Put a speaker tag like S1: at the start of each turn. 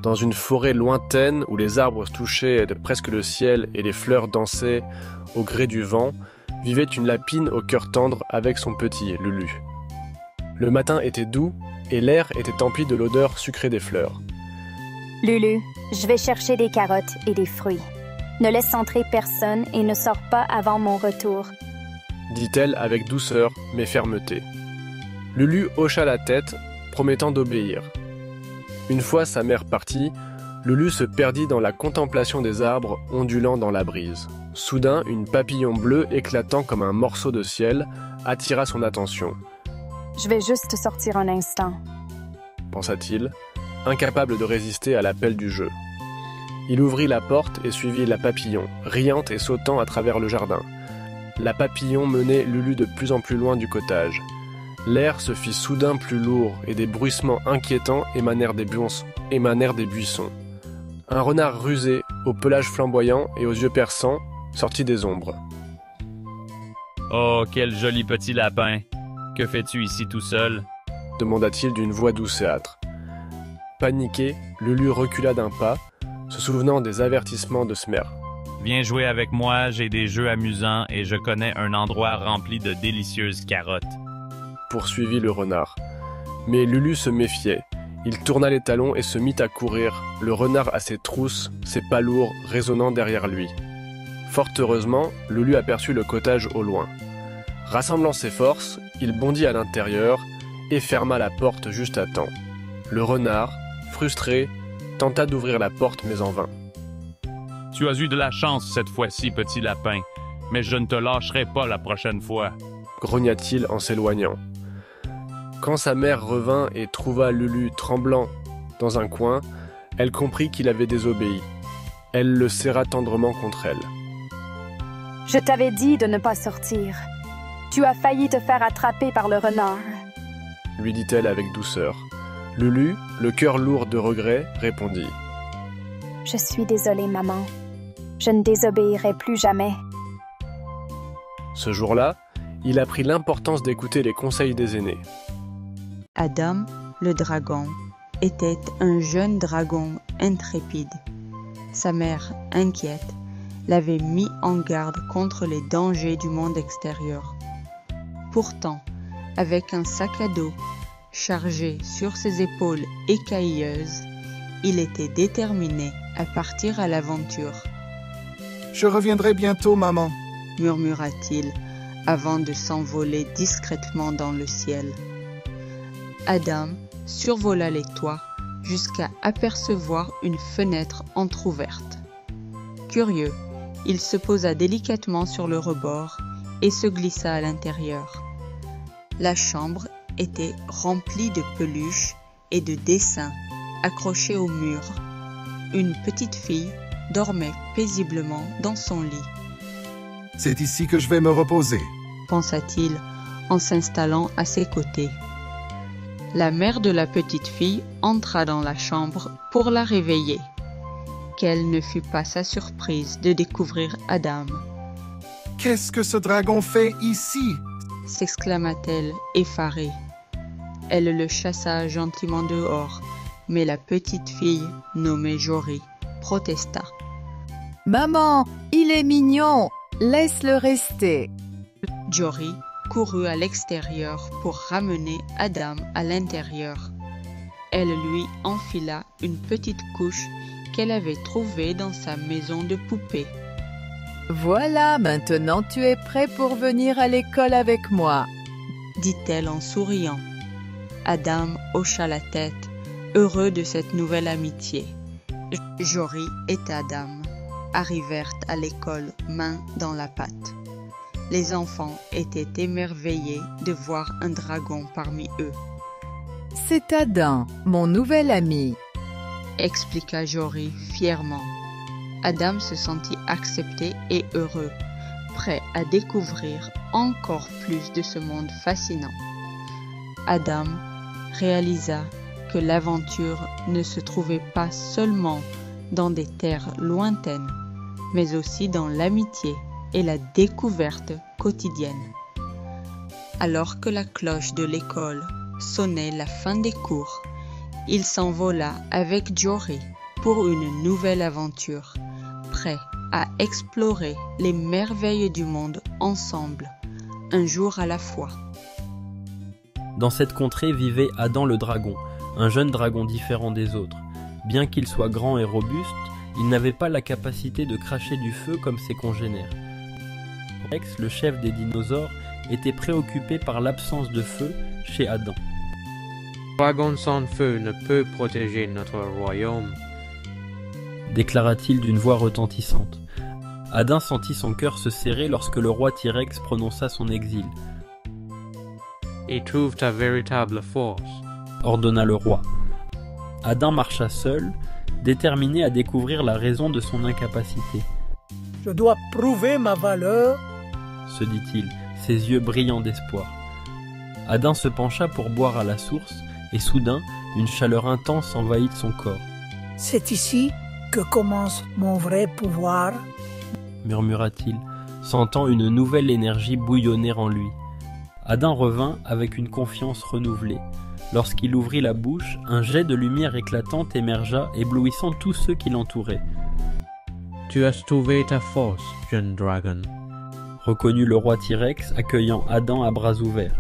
S1: Dans une forêt lointaine où les arbres touchaient presque le ciel et les fleurs dansaient au gré du vent, vivait une lapine au cœur tendre avec son petit Lulu. Le matin était doux et l'air était empli de l'odeur sucrée des fleurs.
S2: Lulu, je vais chercher des carottes et des fruits. Ne laisse entrer personne et ne sors pas avant mon retour,
S1: dit-elle avec douceur mais fermeté. Lulu hocha la tête, promettant d'obéir. Une fois sa mère partie, Lulu se perdit dans la contemplation des arbres ondulant dans la brise. Soudain, une papillon bleue éclatant comme un morceau de ciel attira son attention.
S2: « Je vais juste sortir un instant. »
S1: pensa-t-il, incapable de résister à l'appel du jeu. Il ouvrit la porte et suivit la papillon, riante et sautant à travers le jardin. La papillon menait Lulu de plus en plus loin du cottage. L'air se fit soudain plus lourd et des bruissements inquiétants émanèrent des buissons. Un renard rusé, au pelage flamboyant et aux yeux perçants, sortit des ombres.
S3: « Oh, quel joli petit lapin! Que fais-tu ici tout seul ?»
S1: demanda-t-il d'une voix douceâtre. Paniqué, Lulu recula d'un pas, se souvenant des avertissements de Smer.
S3: « Viens jouer avec moi, j'ai des jeux amusants et je connais un endroit rempli de délicieuses carottes. »
S1: poursuivit le renard. Mais Lulu se méfiait. Il tourna les talons et se mit à courir, le renard à ses trousses, ses pas lourds résonnant derrière lui. Fort heureusement, Lulu aperçut le cottage au loin. Rassemblant ses forces, il bondit à l'intérieur et ferma la porte juste à temps. Le renard, frustré, tenta d'ouvrir la porte mais en vain.
S3: « Tu as eu de la chance cette fois-ci, petit lapin, mais je ne te lâcherai pas la prochaine fois. »
S1: grogna-t-il en s'éloignant. Quand sa mère revint et trouva Lulu tremblant dans un coin, elle comprit qu'il avait désobéi. Elle le serra tendrement contre elle.
S2: « Je t'avais dit de ne pas sortir. Tu as failli te faire attraper par le renard. »
S1: lui dit-elle avec douceur. Lulu, le cœur lourd de regret, répondit.
S2: « Je suis désolée, maman. Je ne désobéirai plus jamais. »
S1: Ce jour-là, il apprit l'importance d'écouter les conseils des aînés.
S4: Adam, le dragon, était un jeune dragon intrépide. Sa mère, inquiète, l'avait mis en garde contre les dangers du monde extérieur. Pourtant, avec un sac à dos chargé sur ses épaules écailleuses, il était déterminé à partir à l'aventure.
S5: « Je reviendrai bientôt, maman, »
S4: murmura-t-il avant de s'envoler discrètement dans le ciel. Adam survola les toits jusqu'à apercevoir une fenêtre entr'ouverte. Curieux, il se posa délicatement sur le rebord et se glissa à l'intérieur. La chambre était remplie de peluches et de dessins accrochés au mur. Une petite fille dormait paisiblement dans son lit.
S5: « C'est ici que je vais me reposer, »
S4: pensa-t-il en s'installant à ses côtés. La mère de la petite fille entra dans la chambre pour la réveiller. Quelle ne fut pas sa surprise de découvrir Adam.
S5: « Qu'est-ce que ce dragon fait ici ?»
S4: s'exclama-t-elle effarée. Elle le chassa gentiment dehors, mais la petite fille, nommée Jory, protesta.
S6: « Maman, il est mignon, laisse-le rester. »
S4: Jory courut à l'extérieur pour ramener Adam à l'intérieur. Elle lui enfila une petite couche qu'elle avait trouvée dans sa maison de poupée.
S6: « Voilà, maintenant tu es prêt pour venir à l'école avec moi, »
S4: dit-elle en souriant. Adam hocha la tête, heureux de cette nouvelle amitié. Jory et Adam arrivèrent à l'école main dans la pâte. Les enfants étaient émerveillés de voir un dragon parmi eux.
S6: « C'est Adam, mon nouvel ami, »
S4: expliqua Jory fièrement. Adam se sentit accepté et heureux, prêt à découvrir encore plus de ce monde fascinant. Adam réalisa que l'aventure ne se trouvait pas seulement dans des terres lointaines, mais aussi dans l'amitié et la découverte quotidienne. Alors que la cloche de l'école sonnait la fin des cours, il s'envola avec Jory pour une nouvelle aventure, prêt à explorer les merveilles du monde ensemble, un jour à la fois.
S7: Dans cette contrée vivait Adam le dragon, un jeune dragon différent des autres. Bien qu'il soit grand et robuste, il n'avait pas la capacité de cracher du feu comme ses congénères. Rex, le chef des dinosaures, était préoccupé par l'absence de feu chez Adam.
S8: « Dragon sans feu ne peut protéger notre royaume »,
S7: déclara-t-il d'une voix retentissante. Adam sentit son cœur se serrer lorsque le roi T-Rex prononça son exil.
S8: « Et trouve ta véritable force »,
S7: ordonna le roi. Adam marcha seul, déterminé à découvrir la raison de son incapacité.
S9: « Je dois prouver ma valeur »,
S7: se dit-il, ses yeux brillants d'espoir. Adam se pencha pour boire à la source, et soudain, une chaleur intense envahit son corps.
S9: « C'est ici que commence mon vrai pouvoir »,
S7: murmura-t-il, sentant une nouvelle énergie bouillonner en lui. Adam revint avec une confiance renouvelée. Lorsqu'il ouvrit la bouche, un jet de lumière éclatante émergea, éblouissant tous ceux qui l'entouraient.
S8: « Tu as trouvé ta force, jeune dragon »,
S7: reconnut le roi T-Rex, accueillant Adam à bras ouverts.